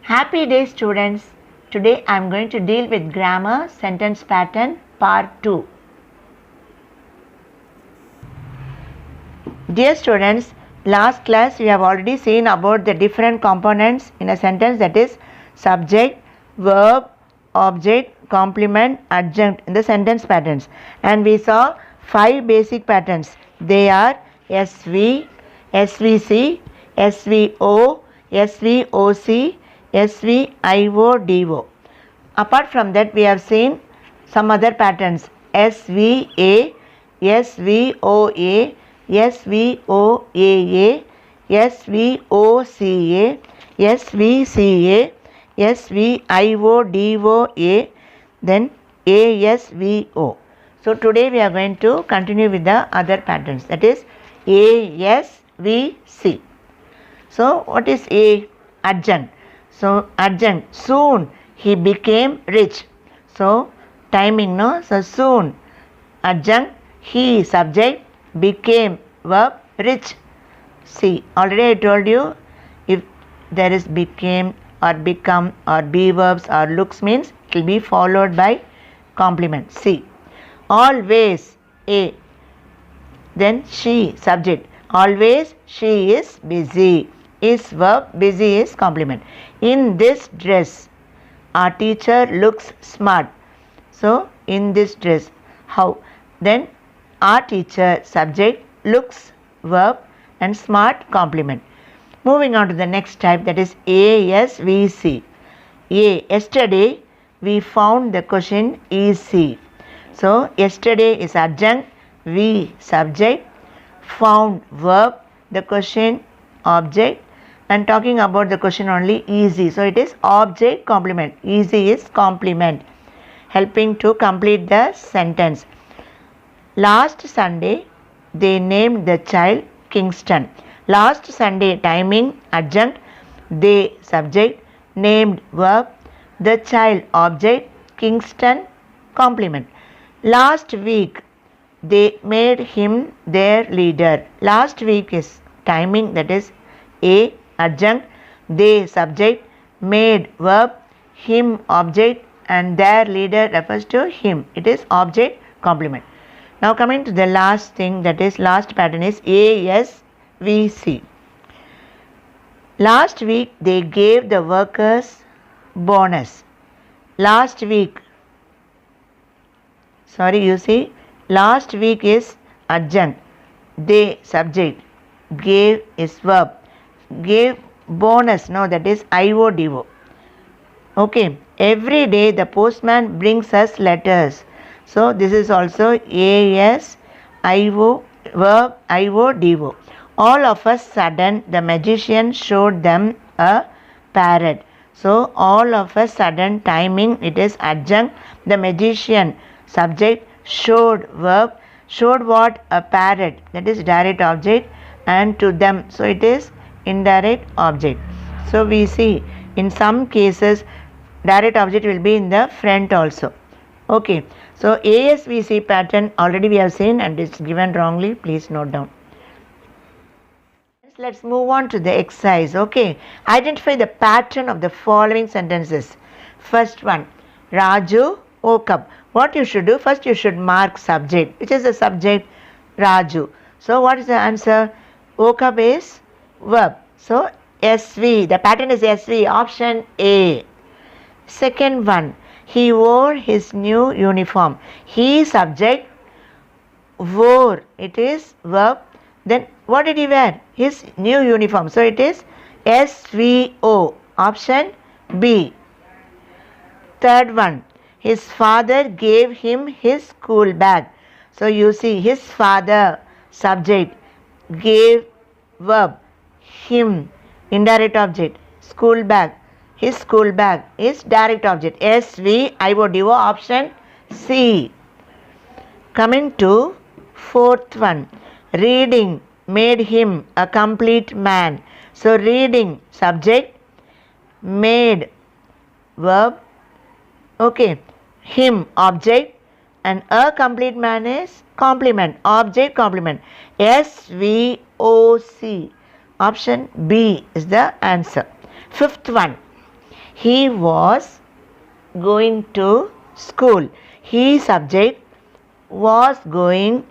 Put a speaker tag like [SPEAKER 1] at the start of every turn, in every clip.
[SPEAKER 1] Happy day students. Today I am going to deal with grammar sentence pattern part 2. Dear students, last class we have already seen about the different components in a sentence, that is subject, verb, object, complement, adjunct in the sentence patterns, and we saw 5 basic patterns. They are SV, SVC, SVO, SVOC, SVIODO. Apart from that, we have seen some other patterns: SVA, SVOA, SVOAA, SVOCA, SVCA, SVIODOA, then ASVO. So today we are going to continue with the other patterns, that is ASVC. So what is A? Adjunct. So adjunct, soon he became rich. So timing, no? So soon, adjunct, he subject, became verb, rich. See, already I told you, if there is became or become or be verbs or looks, means it will be followed by complement. See, always, A, then she, subject, always she is busy, is verb, busy is complement. In this dress, our teacher looks smart. So in this dress, how? Then our teacher, subject, looks verb, and smart complement. Moving on to the next type, that is ASVC. A, yesterday we found the question easy. So yesterday is adjunct, we subject, found verb, the question object, and talking about the question only, easy. So it is object complement. Easy is complement, helping to complete the sentence. Last Sunday they named the child Kingston. Last Sunday, timing, adjunct, they, subject, named, verb, the child, object, Kingston, complement. Last week they made him their leader. Last week is timing, that is A, adjunct, they, subject, made, verb, him, object, and their leader refers to him. It is object complement. Now coming to the last thing, that is last pattern is ASVC. Last week they gave the workers bonus. Last week, you see, last week is adjunct, they, subject, gave is verb, gave bonus, no, that is IODO. Okay, every day the postman brings us letters. So this is also ASIO, verb, IODO. All of a sudden the magician showed them a parrot. So all of a sudden, timing, it is adjunct, the magician, subject, showed, verb, showed what? A parrot, that is direct object, and to them, so it is indirect object. So we see in some cases direct object will be in the front also. Okay, so ASVC pattern already we have seen, and it's given wrongly, please note down. Let's move on to the exercise. Okay, identify the pattern of the following sentences. First one, Raju woke up. What you should do? First you should mark subject. Which is the subject? Raju. So what is the answer? Woke up is verb. So SV, the pattern is SV, option A. Second one, he wore his new uniform. He, subject, wore, it is verb. Then what did he wear? His new uniform. So it is SVO, option B. Third one, his father gave him his school bag. So you see, his father, subject, gave, verb, him, indirect object, school bag, his school bag is direct object, SVIODO, option C. Coming to fourth one, reading made him a complete man. So reading, subject, made, verb, okay, him, object, and a complete man is complement, object complement, SVOC, option B is the answer. Fifth one, He was going to school. He subject, was going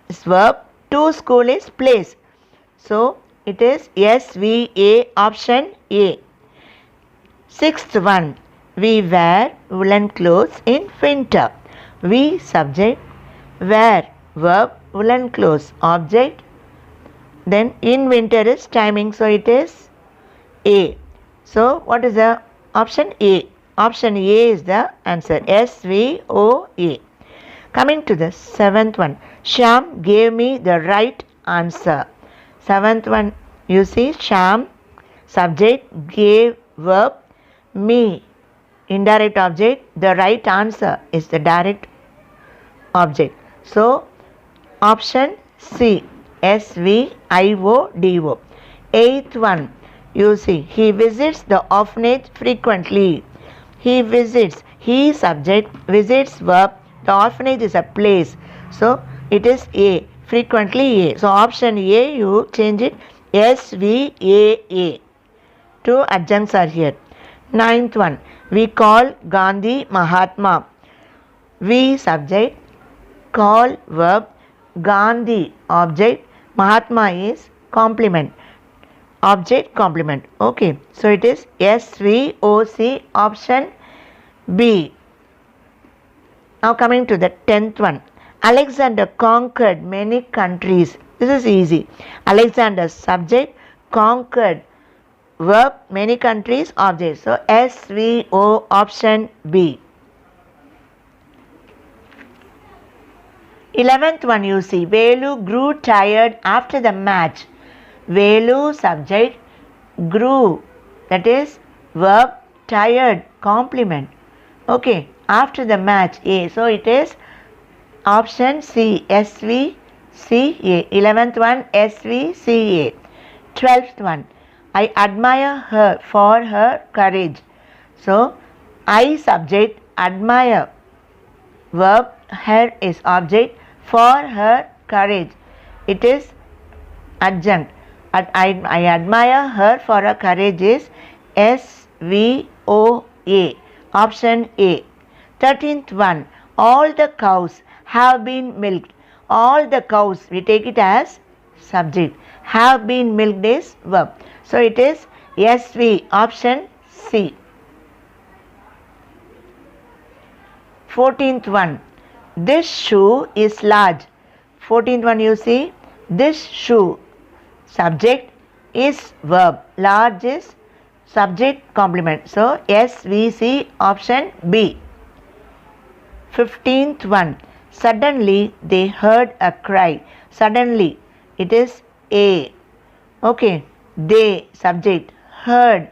[SPEAKER 1] is verb, to school is place. So it is SVA, option A. Sixth one, we wear woolen clothes in winter. We subject, wear verb, woolen clothes object. Then in winter is timing, so it is A. So what is the option A? Option A is the answer, SVOA. Coming to the seventh one, Shyam gave me the right answer. Seventh one, you see, Shyam, subject, gave, verb, me, indirect object, the right answer is the direct object. So, option C, SVIODO. Eighth one, you see, he visits the orphanage frequently. He visits, he subject, visits verb, the orphanage is a place. So, it is A, frequently A. So, option A, you change it, SVAA. Two adjuncts are here. Ninth one, we call Gandhi Mahatma. We subject, call verb, Gandhi object, Mahatma is complement. Object complement. Okay, so it is SVOC, option B. Now coming to the 10th one, Alexander conquered many countries. This is easy. Alexander subject, conquered verb, many countries object. So SVO, option B. 11th one, you see, Velu grew tired after the match. Velu subject, grew, that is verb, tired, complement. Okay, after the match, A. So it is option C, SVCA. 11th one, SVCA. 12th one, I admire her for her courage. So I subject, admire, verb, her is object, for her courage. It is adjunct. I admire her for her courage is SVOA, option A. 13th one, all the cows have been milked. All the cows, we take it as subject. Have been milked is verb. So it is SV, option C. 14th one, this shoe is large. 14th one, you see, this shoe, subject is verb, large is subject complement. So SVC, option B. 15th one, suddenly they heard a cry. Suddenly, it is A. Okay, they subject, heard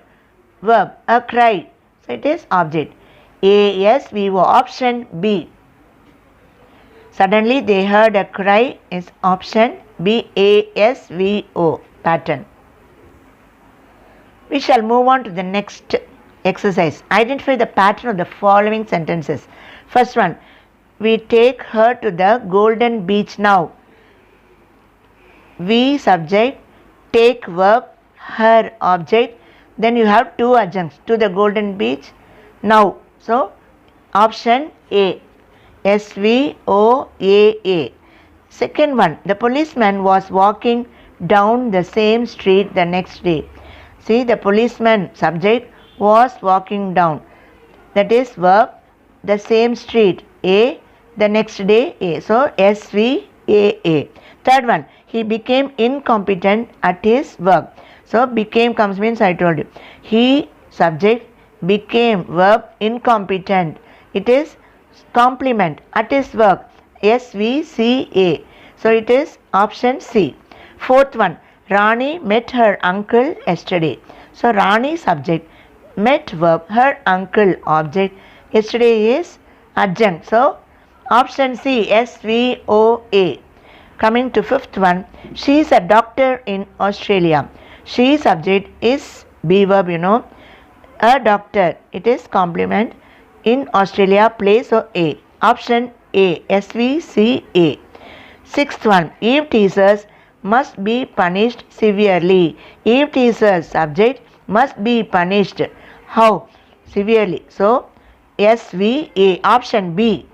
[SPEAKER 1] verb, a cry. So it is object. ASVO, option B. Suddenly they heard a cry is option B, ASVO pattern. We shall move on to the next exercise. Identify the pattern of the following sentences. First one, we take her to the golden beach now. We subject, take verb, her object. Then you have two adjuncts, to the golden beach now. So option A, SVOAA. Second one, the policeman was walking down the same street the next day. See, the policeman subject was walking down. That is verb, the same street, A, the next day, A. So SVAA. Third one, he became incompetent at his work. So became comes means I told you. He subject, became verb, incompetent. It is complement at his work, SVCA. So it is option C. Fourth one, Rani met her uncle yesterday. So Rani subject, met verb, her uncle object. Yesterday is adjunct. So option C, SVOA. Coming to fifth one, she is a doctor in Australia. She subject is be verb, you know. A doctor, it is complement. In Australia, place or A. Option A, SVCA. Sixth one, Eve teasers must be punished severely. Eve teasers subject must be punished. How? severely. So SVA, option B.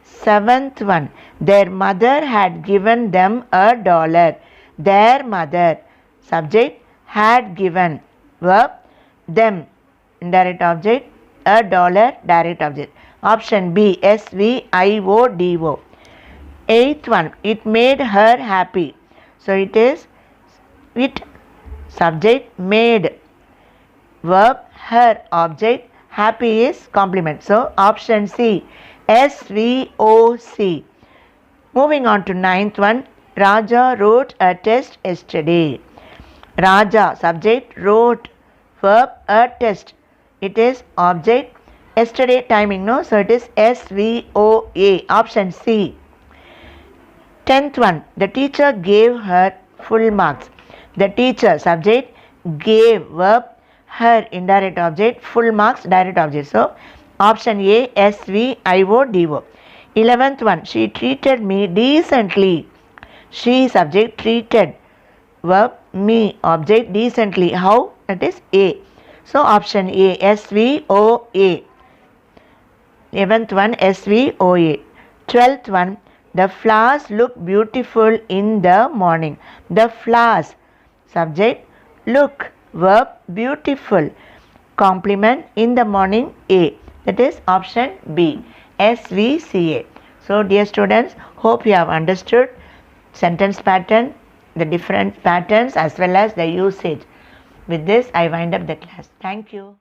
[SPEAKER 1] 7th one, their mother had given them $1. Their mother, subject, had given, verb, them, indirect object, $1, direct object. Option B, SVIODO. 8th one, it made her happy. So it is it, subject, made, verb, her, object, happy is complement. So option C, SVOC. Moving on to 9th one, Raja wrote a test yesterday. Raja, subject, wrote, verb, a test. It is object, yesterday timing, no? So it is SVOA, option C. 10th one, the teacher gave her full marks. The teacher, subject, gave, verb, her, indirect object, full marks, direct object. So option A, SVIODO. 11th one, she treated me decently. She, subject, treated, verb, me, object, decently. How? That is A. So option A, SVOA. 11th one, SVOA. 12th one, the flowers look beautiful in the morning. The flowers, subject, look, verb, beautiful, complement, in the morning, A. That is option B, SVCA. So dear students, hope you have understood sentence pattern, the different patterns as well as the usage. With this, I wind up the class. Thank you.